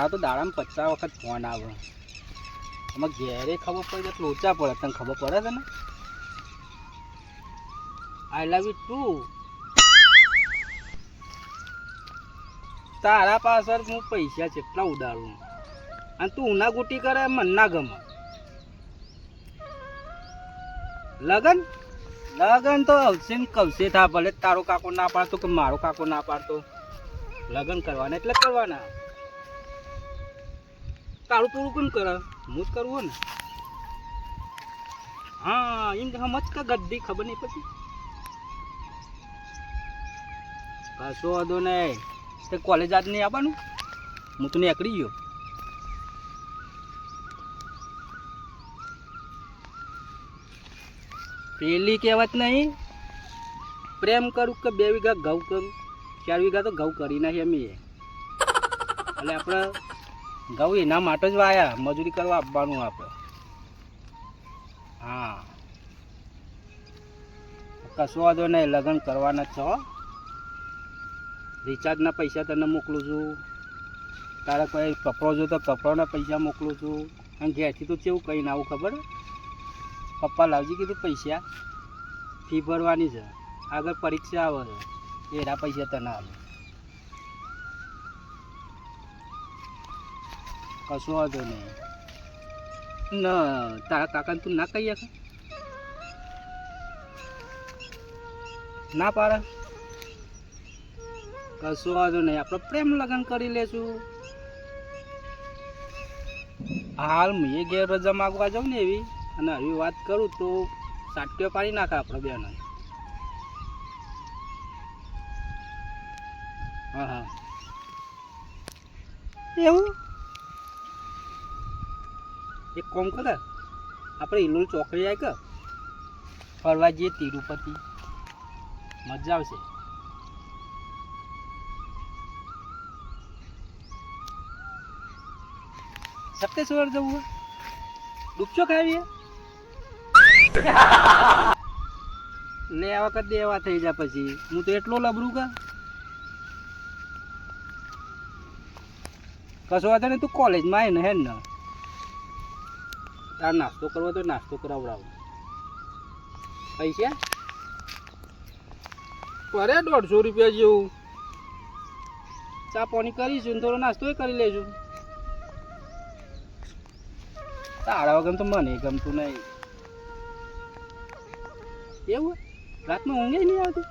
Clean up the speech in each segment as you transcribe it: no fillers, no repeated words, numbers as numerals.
મારા તો દાડામાં 50 વખત ફોન આવે. આમાં ઘેરે ખબર પડે તો લોચા પડે. તને ખબર પડે છે ને? આઈ લવ યુ ટુ. તારા પાછળ હું પૈસા કેટલા ઉડાડું અને તું ઉના ગુટી કરે મને ના ગમે. લગન લગન તો આવશે ને કવશે થા. ભલે તારો કાકો ના પાડતો કે મારો કાકો ના પાડતો, લગન કરવાના એટલે કરવાના. તારું પૂરું કોણ કરે? હું જ કરવું ને. હા એમ સમજ કે ગદ્દી ખબર નહીં પછી કશો વાંધો નહીં. તે કોલેજ આજ નહીં આવવાનું? હું તો નીકળી ગયો. પેલી કહેવત નહીં, પ્રેમ કરું કે 2 વીઘા ઘઉં કરું, 4 વીઘા તો ઘઉં કરી નાખી અમે. એટલે આપણે ઘઉં એના માટે જ વાયા, મજૂરી કરવા આપવાનું આપણે. હા કશો વાંધો નહીં, લગ્ન કરવાના છો. રિચાર્જના પૈસા તને મોકલું છું. તારે કોઈ કપડો જો તો કપડાના પૈસા મોકલું છું. અને ઘેરથી તો કેવું કહીને આવું ખબર? પપ્પા લાવજી કીધું પૈસા, ફી ભરવાની છે, આગળ પરીક્ષા આવે છે, એના પૈસા તને આવે. કશું વાંધો નહીં. ના તારા કાકાને તું ના કહી શકે? ના પાડે? કશું વાંધો નહીં, આપણે પ્રેમ લગ્ન કરી લેશું. હાલ હું એ ઘેર રજા માગવા જાઉં ને એવી, અને આવી વાત કરું તો સાટીઓ પાડી નાખે આપણે બેન. હા હા એવું એક કોમ કરે, આપણે ઇલોલ ચોકડી જાય કે ફરવા જઈએ તિરુપતિ, મજા આવશે. સપ્તેશ્વર જવું ડૂબચો ખાવીએ લે આ વખત દેવા થઈ જાય. પછી હું તો એટલો લબરું કે કશો વાંધો નહીં. તું કોલેજમાં આવે ને હે ને, તાર નાસ્તો કરવો તો નાસ્તો કરાવડાવ. પૈસા પડે 150 રૂપિયા જેવું. ચા પાણી કરીશું ને થોડો નાસ્તો કરી લેશું. તારા વગર તો મને ગમતું નહીં. એવું રાતમાં ઊંઘે નહીં આવતી?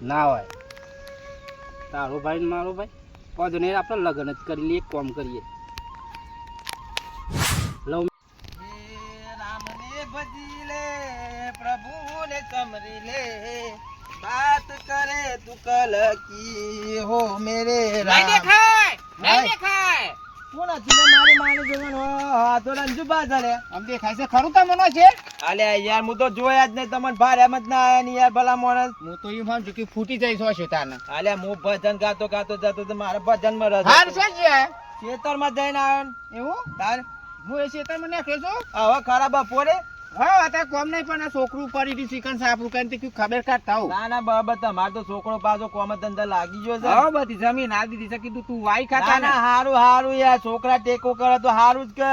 ના હોય. તારો ભાઈ ને મારો ભાઈ વાંધો નહીં, આપણે લગ્ન જ કરી લઈએ. એક કામ કરીએ, લવ રામને ભજી લે, પ્રભુને સમરી લે, બાત કરે તું કલ કી હો મેરે રામ. નહીં દેખાય, નહીં દેખાય. કોણ હતી મારી મારી જોવાનો હાથો રંજુ બાજાલે આમ દેખાય છે ખરું તમને છે? આલે યાર હું તો જોયા જ નહીં તમને. ભાર એમ જ ના આયા ને યાર ભલા માણસ. હું તો ઈ માનું કે ફૂટી જાય છો શેતાને. આલે હું ભજન ગાતો ગાતો જતો તો મારા ભજન માં રસ. હાર છે ખેતર માં જઈને આવ્યો એવું? તાર હું એ ખેતર માં નાખ્યો છું હવે ખરાબ બપોરે. હા અત્યારે કોમ નહીં પણ આ છોકરું પડી હતી ચિકન સાપરું કરીને ખબર કાઢતા હું. ના ના બરાબર, તમારો તો છોકરો પાછો કોમ ધંધા લાગી ગયો છે. હા બધી જમીન આ દીધી છે, કીધું તું વાઈ ખાતા. ના હારું હારું યાર, છોકરા ટેકો કરે તો હારું જ કે.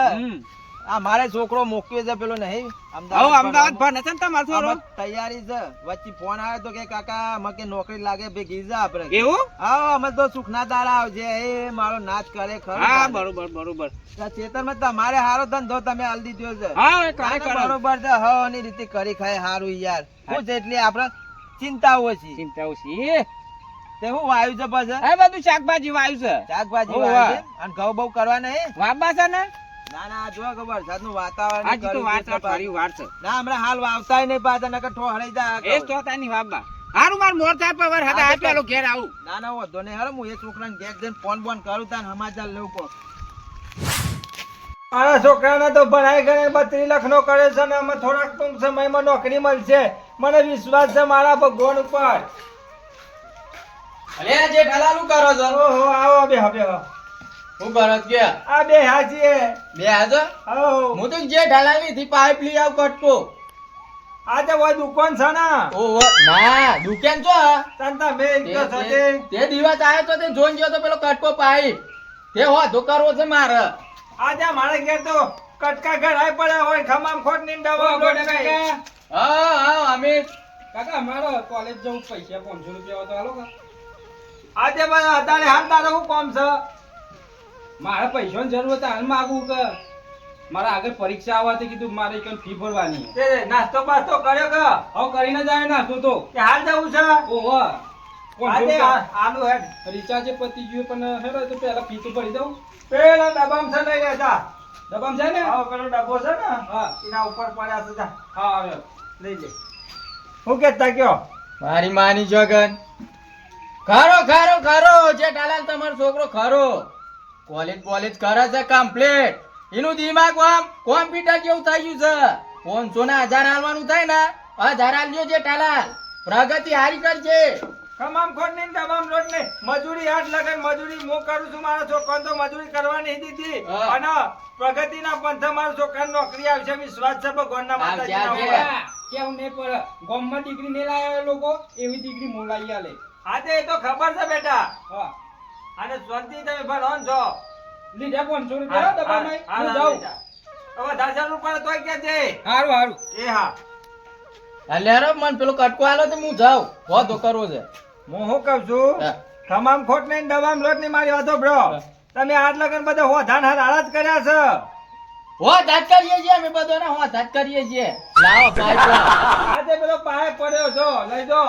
આ મારે છોકરો મોકલ્યો છે પેલો નહીં અમદાવાદ ભણે છે ને તમારો છોકરો? તૈયારી છે. વચ્ચે ફોન આવ્યો તો કે કાકા મકે નોકરી લાગે ભેગી જા આપણે. એવું? હા અમે તો સુખના દાડા આવજે. એ મારો નાચ કરે ખરો. હા બરોબર બરોબર. ચેતરમાં તમારે હારો ધંધો તમે હાલ દીધો છે. હા બરોબર છે. હા ની રીતે કરી ખાય હારું યાર. હું જેટલી આપણે ચિંતાઓ છે. ચિંતાઓ છે તે હું વાયુ છે પછી? હા બધું શાકભાજી વાયુ છે. શાકભાજી વાયુ છે અને ઘઉં બહુ કરવા નહીં વાબા છે ને? ના ના જો વરસાદનું વાતાવરણ આજ તો વાત ફરી વાર છે. ના હમણાં હાલ વાવતાય નહીં પાછા નકર ઠોહરાઈ જાય. એ તો તાની વાબા હારું માર મોર થાય પર હતા આ પેલો ઘેર આવું. ના ના વધો ને હાલો હું એ છોકરાને ઘેર જઈને ફોન બોન કરું તાન સમાચાર લેવું કો. મારા છોકરાને તો ભણાઈ ગણે 32 લાખ નો કરે છે ને અમે થોડાક ટૂંક સમયમાં નોકરી મળશે. મને વિશ્વાસ છે મારા ભગવાન ઉપર. અલે જે ઢલાલું કરો છો? ઓહો આવો બે હવે હું ભરત કે આ બે હાજી બે હાજો. હું તો જે ઢલાલી થી પાઇપ લઈ આવ કટકો. આજે વો દુકાન છે ને? ઓહો ના દુકાન છો તંતા મે એક તો તે દિવસ આયો તો તે જોન ગયો તો પેલો કટકો પાઇપ તે હોધો કરવો છે મારે. આજે મારે ઘેર તો કટકા ઘડાય પડ્યા હોય ખમામ ખોટ ની દવા કાકા હા હા અમે કાકા અમારો કોલેજ જવું પૈસા 500 રૂપિયા તો હાલો કા આજે ભાઈ અત્યારે હાલ તારે હું કામ છે મારે પૈસાની જરૂર હતી હાલ માગું કે મારા આગળ પરીક્ષા આવવાથી કીધું મારે કઈ ફી ભરવાની તે નાસ્તો બાસ્તો કર્યો કે હવે કરીને જાય નાસ્તો તો કે હાલ જવું છે ઓહો આજે આલુ હેડ રિચાર્જ પતી ગયું પણ હેડો તો પહેલા ફી તો ભરી દઉં પેલા ડબ્બામાં છે લઈ લેતા ડબ્બામાં છે ને હા પેલો ડબ્બો છે ને હા એના ઉપર પડ્યા છે જા હા આવ્યો લઈ લે હું કેતા કયો મારી માની જોગન ખરો ખરો ખરો જેઠાલાલ તમારો છોકરો ખરો કોલેજ કરે છે કમ્પ્લીટ એનું દિમાગ આમ કોમ્પ્યુટર જેવું થઈ ગયું છે 500 ના 1000 હાલવાનું થાય ને 1000 હાલજો જેઠાલાલ પ્રગતિ હારી કરજે તમામ ખોટ ની તમામ લોટ ને મજૂરી હાથ લગન મજૂરી હું કરું છું મારા છોકરાને તો મજૂરી કરવા નહીં દીધી અને પ્રગતિના પંથે મારા છોકરાને નોકરી આવશે વિશ્વાસ છે ભગવાનના માતાજીના કેવું નહીં પર ગામમાં દીકરી ને લાયા લોકો એવી દીકરી હું લાવી આલે આજે એ તો ખબર છે બેટા હા અને શાંતિ તમે ભણો છો લીધા 500 રૂપિયા દબામાં હું જાઉં હવે 10,000 રૂપિયા તોય કે છે હારું હારું એ હા અલ્યારો મન પેલો કટકો આલો તો હું જાઉં હોધો કરવો છે હું શું કહું છું તમામ ખોટ ને દવામ લોટ ની મારી વાતો બ્રો તમે આજ લગન બધા હોધાન હારા જ કર્યા છે હોધાત કરીએ છીએ અમે બધાને હોધાત કરીએ છીએ લાવો પાઇપ આજે પેલો પાઇપ પડ્યો છો લઈ જો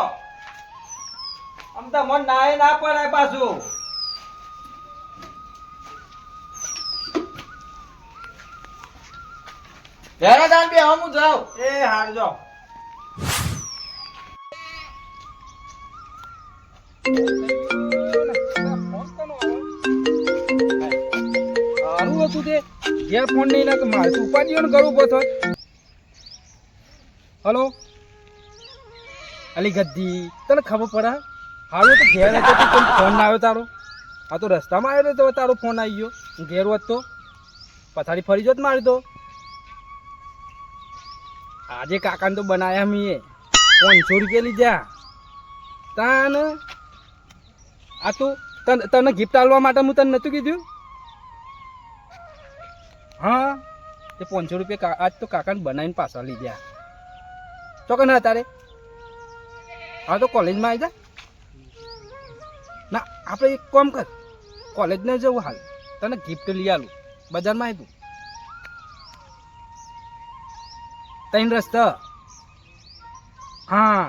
આમ તો મન નાય ના પડાય પાછું ઘરે દાન બે હું જાઉં એ હાર જો સારું હતું તે ઘેર ફોન નહીં લાગે મારે તો ઉપાડીઓ ને કરવું પડતો હલો અલી ગદ્દી તને ખબર પડે હારું તો ઘેર હતો તો તને ફોન ના આવ્યો તારો આ તો રસ્તામાં આવ્યો તો તારો ફોન આવી ગયો હું ઘેર હોત તો પથારી ફરી જોત મારી તો આજે કાકાને તો બનાવ્યા મીએ 500 રૂપિયા લીધા તાન આ તો તને ગિફ્ટ આલવા માટે હું તને નહોતું કીધું હા તે 500 રૂપિયા આજ તો કાકાને બનાવીને પાછા લીધા ચોકન હતા તારે હા તો કોલેજમાં આવી જા ના આપણે એક કામ કર કોલેજ ન જવું હાલ તને ગિફ્ટ લઈ આલું બજારમાં આવી તું 3 રસ્તા હા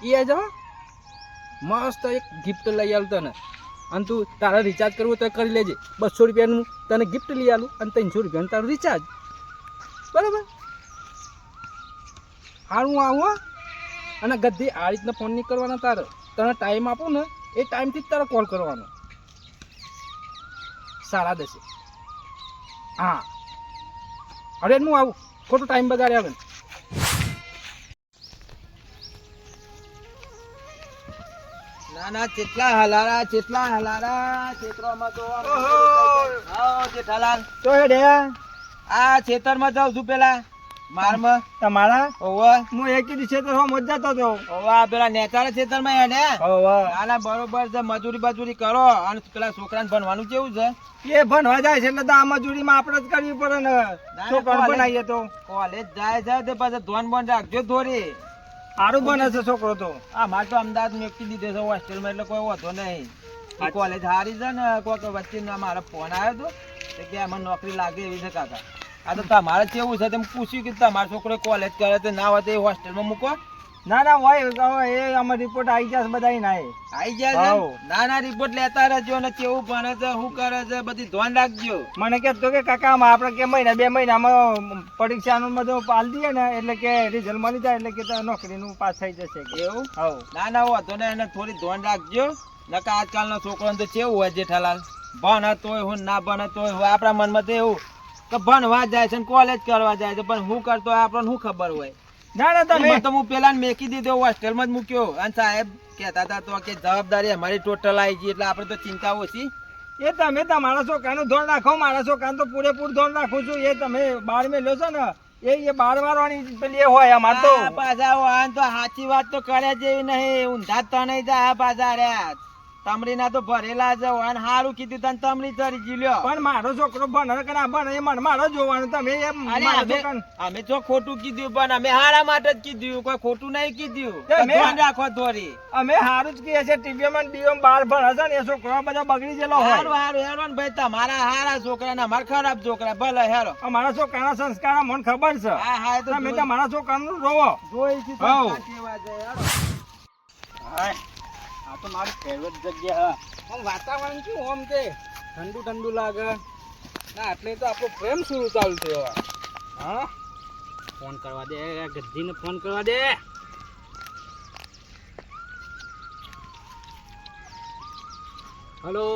એ આ જાઓ મસ્ત એક ગિફ્ટ લઈ આલું તને અને તું તારે રિચાર્જ કરવું તો કરી લેજે 200 રૂપિયાનું તને ગિફ્ટ લઈ આલું અને 300 રૂપિયાનું તારું રિચાર્જ બરાબર હારું આવું અને ગદ્દી આ રીતના ફોન નહીં કરવાનો તારે તને ટાઈમ આપું ને એ ટાઈમથી જ તારે કોલ કરવાનો 10:30 હા અરે હું આવું ખોટો ટાઈમ બગાડે આવે ના કેટલા હલારા ખેતરોમાં તો આવો જેઠાલાલ તો હે ડે આ ખેતરમાં જાઉં છું પેલા મારમાં તમારા ઓવા હું એક દિવસે તો મોજ જતો હતો ઓવા પેલા નેચાળા ખેતરમાં હેડે ઓવા આના બરોબર છે મજૂરી કરો અને પેલા છોકરાને ભણવાનું કેવું છે એ ભણવા જાય છે એટલે તો આ મજૂરીમાં આપણે જ કરવી પડે ને છોકરો બનાવીએ તો કોલેજ જાય છે તે પછી ધોન બોન રાખજો થોડી સારું બને છે છોકરો તો આ મારે તો અમદાવાદ મેકી દીધો છે હોસ્ટેલમાં એટલે કોઈ વાંધો નહીં કોલેજ સારી છે ને કોઈક વચ્ચે મારો ફોન આવ્યો હતો કે મને નોકરી લાગે એવી છે કાકા આ તો તમારે કેવું છે તેમ પૂછ્યું કે તમારો છોકરો કોલેજ કરે તો ના હોય તો એ હોસ્ટેલમાં મૂકો ના હોય એ અમાર રિપોર્ટ આવી જશે બધા ના આવી જાય છે ના રિપોર્ટ લેતા રહેજો ને કેવું ભણે છે શું કરે છે બધી ધ્યાન રાખજો મને કહેતો કે કાકા આપણે કે મહિના 2 મહિનામાં પરીક્ષાનું બધું પાલ દઈએ ને એટલે કે રિઝલ્ટ મળી જાય એટલે કે નોકરીનું પાસ થઈ જશે એવું ના વાંધો ને એને થોડી ધ્યાન રાખજો નકા આજકાલનો છોકરો તો કેવું હોય જેઠાલાલ ભણે તોય હું ના ભણે તોય હોય આપણા મનમાં તો એવું કે ભણવા જાય છે કોલેજ કરવા જાય છે પણ હું કરતો હોય આપણને શું ખબર હોય ના તમે તો હું પેલા મેકી દીધો હોસ્ટેલમાં જ મૂક્યો અને સાહેબ કહેતા હતા તો કે જવાબદારી અમારી ટોટલ આવી ગઈ એટલે આપણે તો ચિંતા ઓછી એ તમે તમારા છોકરાનું ધોરણ રાખો મારા છોકરાનું તો પૂરેપૂરું ધોરણ રાખું છું એ તમે 12 મેં લો છો ને એ 12 વાળવાની પેલી એ હોય અમાર તો પાછા તો સાચી વાત તો કરે જેવી નહીં ઊંધા તો નહીં જાય પાછા રે તમરીના તો ભરેલા જ હોય અને હારું કીધું તને તમરી તરી જીલ્યો. પણ મારો છોકરો ભણે કે ના ભણે એ મને મારો જોવાનું. તમે એમ અરે મારો અમે છોકરાને- અમે જો ખોટું કીધું પણ અમે હારા માટે જ કીધું, કોઈ ખોટું નહીં કીધું. તે તો મેં- ધ્યાન રાખો થોડી. અમે સારું જ કહીએ છીએ. ટીવીમાં ને બીઓમાં બહાર ભણે છે ને એ છોકરો બધો બગડી ગયેલો હારું હોય. હારું હેરો ને ભાઈ, તમારા હારા છોકરા ને અમારા ખરાબ છોકરા, ભલે હેરો. અમારા છોકરાના સંસ્કાર મને ખબર છે. હા હા એ તો તમે તમારા છોકરાનું જોવો. જોઈ છે હાઉ. કેવા જાય હેરો. હાય, આ તો મારી ફેવરેટ જગ્યા હા. આમ વાતાવરણ કેવું આમ કે ઠંડુ ઠંડુ લાગે ના, એટલે તો આપણો પ્રેમ શરૂ ચાલુ થયો હવે. હા, ફોન કરવા દે, ગદ્દીને ફોન કરવા દે. હલો,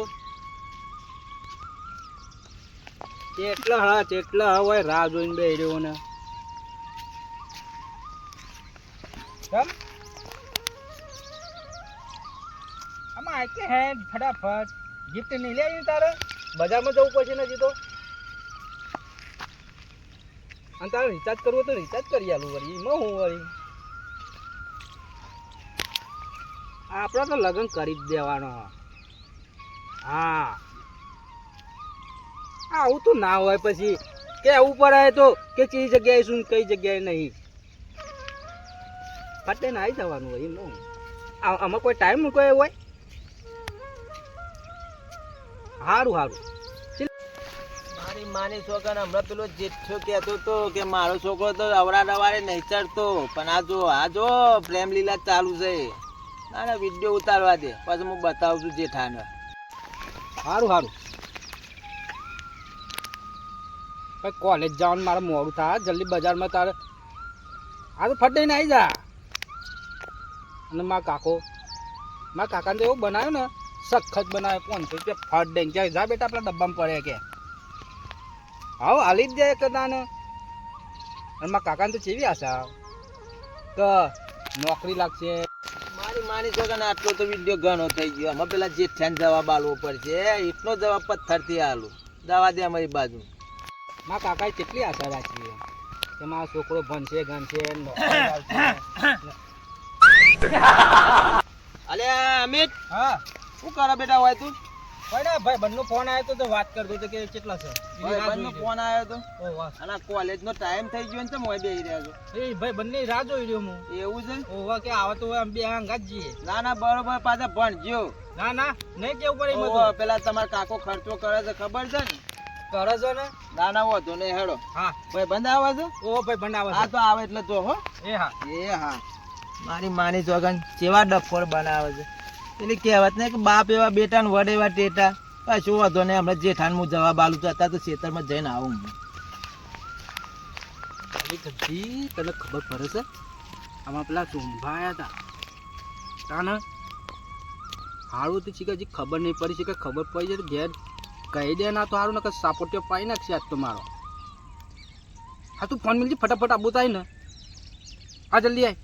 ચેટલા હોય રાહ જોઈને બે રહ્યો ને. કેમ આમાં આકે હે ફટાફટ ગિફ્ટ નહીં લે તારે, બજારમાં જવું પડશે ને તો. અને તારે રિચાર્જ કરવું હોય તો રિચાર્જ કરી આલું વળી, એમાં હું વળી આપણે તો લગ્ન કરી જ દેવાનો. હા, આવું તો ના હોય પછી કે આવું પડે તો કે કઈ જગ્યાએ શું કઈ જગ્યાએ નહીં, ફટે ને આવી જવાનું હોય એમ. આમાં કોઈ ટાઈમ કોઈ હોય. સારું સારું. મારી માની છોકરા હમણાં પેલો જેઠો કહેતો હતો કે મારો છોકરો તો અવરા રવારે નહીં ચડતો, પણ આ જો પ્રેમ લીલા ચાલુ છે. ના ના વિડીયો ઉતારવા દે, પછી હું બતાવું છું જેઠાને. સારું સારું. ભાઈ કોલેજ જવાનું મારે મોડું થાય, જલ્દી બજારમાં તારે આ તો ફટ દઈને આવી જા. અને મારા કાકાને તો એવું બનાવ્યું ને, સખત બનાવે 500 રૂપિયા ફટ દઈને ક્યાં જા બેટા આપણા ડબ્બામાં પડે કે હાવ હાલી જ જાય કદાને. અને મારા કાકાને તો કેવી આશા કે નોકરી લાગશે. મારી માની છોકરાને આટલો તો વિડીયો ઘણો થઈ ગયો. અમે પેલા જેઠાને જવાબ આલવો પડશે, એટલો જવાબ પથ્થરથી આલું. દવા દે અમારી બાજુ. મારા કાકાએ કેટલી આશા રાખી કે મારો છોકરો ભણશે ગણશે નોકરી લાગશે. અલે અમિત, હા શું કરે બેટા હોય તું? ભાઈ બંને ફોન આવ્યો તો વાત કરતો હતો કે કેટલા છે. ભાઈબંધનો ફોન આવ્યો તો ઓ વાહ. અને કોલેજનો ટાઈમ થઈ ગયો ને તો મોય બેહી રહ્યા છો. એ ભાઈ બંને રાહ જોઈ રહ્યો હું. એવું છે? ઓ વાહ, કે આવે તો અમે બે અંગાત જઈએ. ના ના બરોબર, પાછા ભણજો. ના નહીં કેવું પડે એમાં ઓહો, તો. પેલા તમારા કાકો ખર્ચો કરે છે ખબર છે ને? કરે છે ને. ના ના વાંધો નહીં, હેડો. હા ભાઈ બંધ આવે છે? ઓ ભાઈ બંને આવે હા છે. તો આવે એટલે જો હો. એ હા. એ હા, મારી માની ચોગન કેવા ડફોડ બનાવે છે. પેલી કહેવત ને કે બાપ એવા બેટા ને વડ એવા ટેટા. શું વાંધો નહીં, હમણાં જેઠાન હું જવાબ આલું છું. અત્યારે તો ખેતરમાં જઈને આવું હું. ગદ્દી તને ખબર પડે છે આમાં પેલા ચોંભા આવ્યા હતા તાને હારું તો છે કે હજી ખબર નહીં પડી છે કે ખબર પડી છે તો ઘેર કહી દે ના તો સારું ને કે સાપોટીઓ પાઈ નાખશે આજ તો મારો. હા તું ફોન મિલજી ફટાફટ આબુ થાય ને. હા જલ્દી આય.